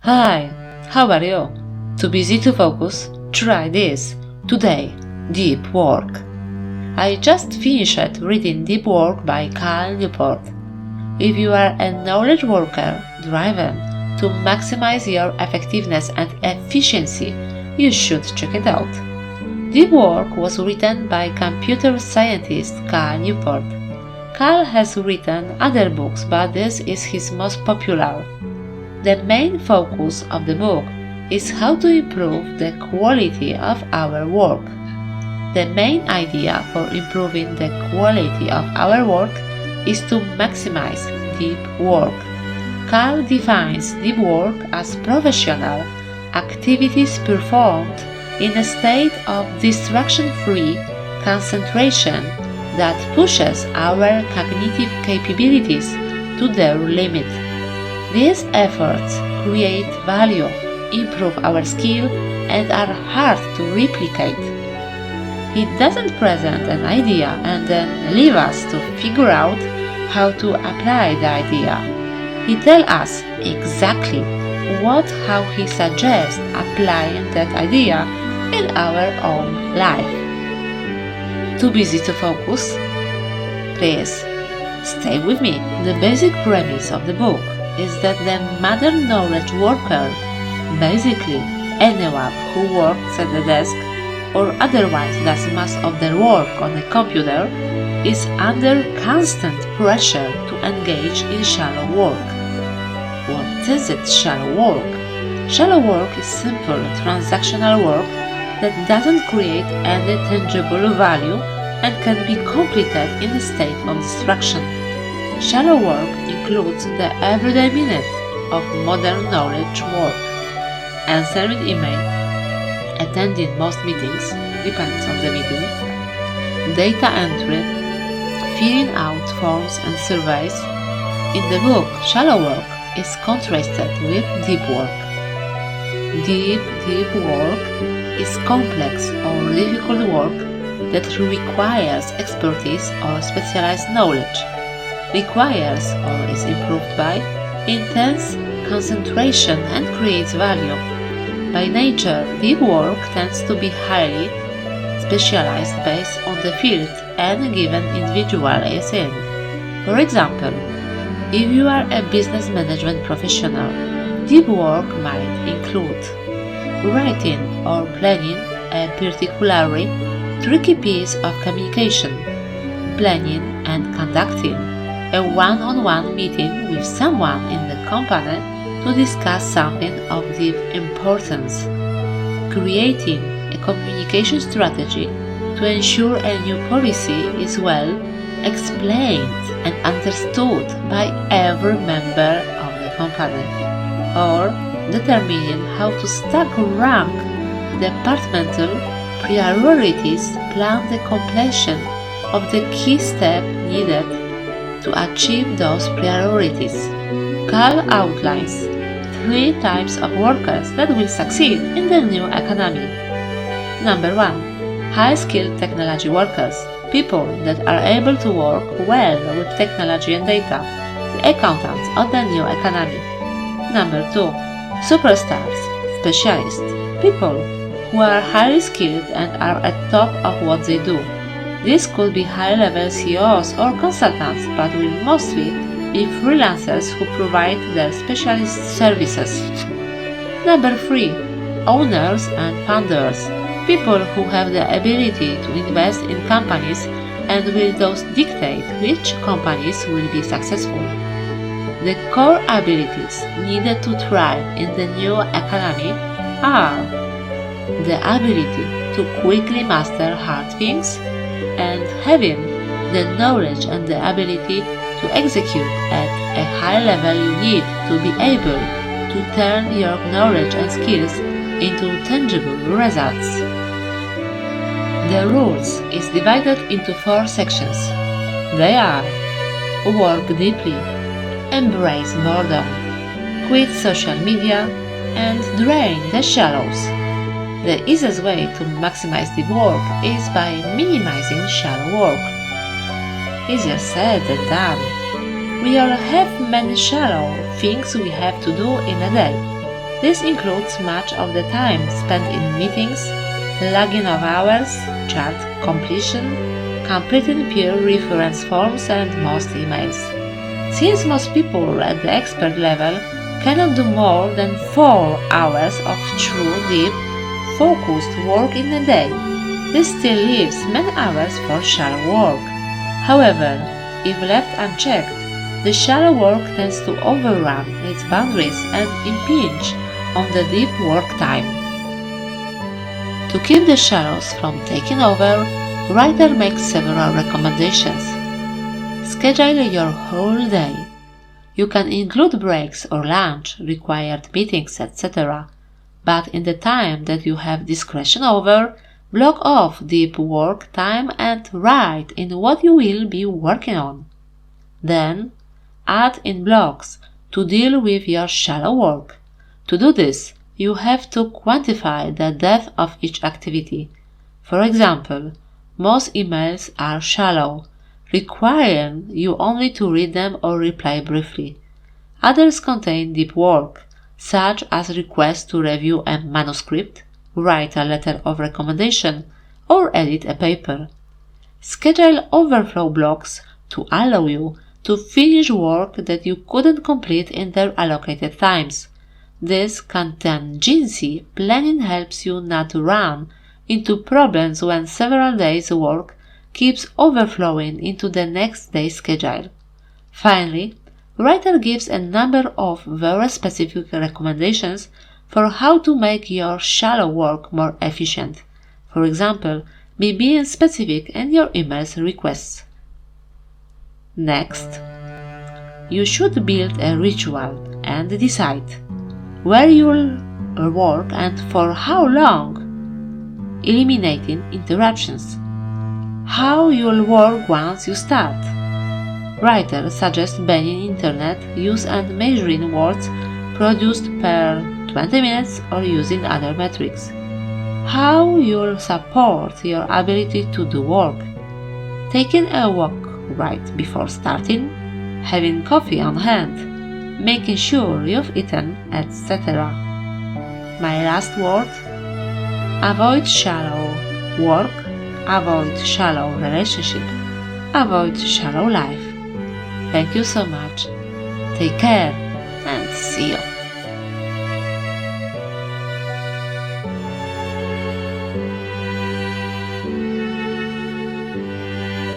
Hi, how are you? Too busy to focus? Try this. Today, deep work. I just finished reading Deep Work by Newport. If you are a knowledge worker driven to maximize your effectiveness and efficiency, you should check it out. Deep Work was written by computer scientist Newport. Has written other books, but this is his most popular. The main focus of the book is how to improve the quality of our work. The main idea for improving the quality of our work is to maximize deep work. Carl defines deep work as professional activities performed in a state of distraction-free concentration that pushes our cognitive capabilities to their limit. These efforts create value, improve our skill, and are hard to replicate. He doesn't present an idea and then leave us to figure out how to apply the idea. He tells us exactly how he suggests applying that idea in our own life. Too busy to focus? Please, stay with me. The basic premise of the book is that the modern knowledge worker, basically anyone who works at the desk or otherwise does most of their work on a computer, is under constant pressure to engage in shallow work. What is it, shallow work? Shallow work is simple transactional work that doesn't create any tangible value and can be completed in a state of distraction. Shallow work includes the everyday minute of modern knowledge work: answering email, attending most meetings, depends on the meeting, data entry, filling out forms and surveys. In the book, shallow work is contrasted with deep work. Deep work is complex or difficult work that requires expertise or specialized knowledge, requires or is improved by intense concentration and creates value. By nature, deep work tends to be highly specialized based on the field any given individual is in. For example, if you are a business management professional, deep work might include writing or planning a particularly tricky piece of communication, planning and conducting a one-on-one meeting with someone in the company to discuss something of deep importance, creating a communication strategy to ensure a new policy is well explained and understood by every member of the company, or determining how to stack rank departmental priorities, plan the completion of the key step needed to achieve those priorities. Carl outlines 3 types of workers that will succeed in the new economy. Number 1. High-skilled technology workers, people that are able to work well with technology and data, the accountants of the new economy. Number 2. Superstars, specialists, people who are highly skilled and are at top of what they do. These could be high-level CEOs or consultants, but will mostly be freelancers who provide their specialist services. Number 3. Owners and founders, people who have the ability to invest in companies and will thus dictate which companies will be successful. The core abilities needed to thrive in the new economy are the ability to quickly master hard things and having the knowledge and the ability to execute at a high level. You need to be able to turn your knowledge and skills into tangible results. The rules is divided into 4 sections. They are: work deeply, embrace boredom, quit social media, and drain the shallows. The easiest way to maximize deep work is by minimizing shallow work. Easier said than done. We all have many shallow things we have to do in a day. This includes much of the time spent in meetings, logging of hours, chart completion, completing peer reference forms and most emails. Since most people at the expert level cannot do more than 4 hours of true, deep, focused work in a day, this still leaves many hours for shallow work. However, if left unchecked, the shallow work tends to overrun its boundaries and impinge on the deep work time. To keep the shallows from taking over, writer makes several recommendations. Schedule your whole day. You can include breaks or lunch, required meetings, etc. But in the time that you have discretion over, block off deep work time and write in what you will be working on. Then, add in blocks to deal with your shallow work. To do this, you have to quantify the depth of each activity. For example, most emails are shallow, requiring you only to read them or reply briefly. Others contain deep work, such as requests to review a manuscript, write a letter of recommendation, or edit a paper. Schedule overflow blocks to allow you to finish work that you couldn't complete in their allocated times. This contingency planning helps you not run into problems when several days' work keeps overflowing into the next day's schedule. Finally, writer gives a number of very specific recommendations for how to make your shallow work more efficient. For example, be being specific in your emails requests. Next, you should build a ritual and decide where you'll work and for how long, eliminating interruptions. How you'll work once you start. Writer suggests banning internet use and measuring words produced per 20 minutes or using other metrics. How you'll support your ability to do work. Taking a walk right before starting, having coffee on hand, making sure you've eaten, etc. My last word: avoid shallow work, avoid shallow relationship, avoid shallow life. Thank you so much. Take care and see you.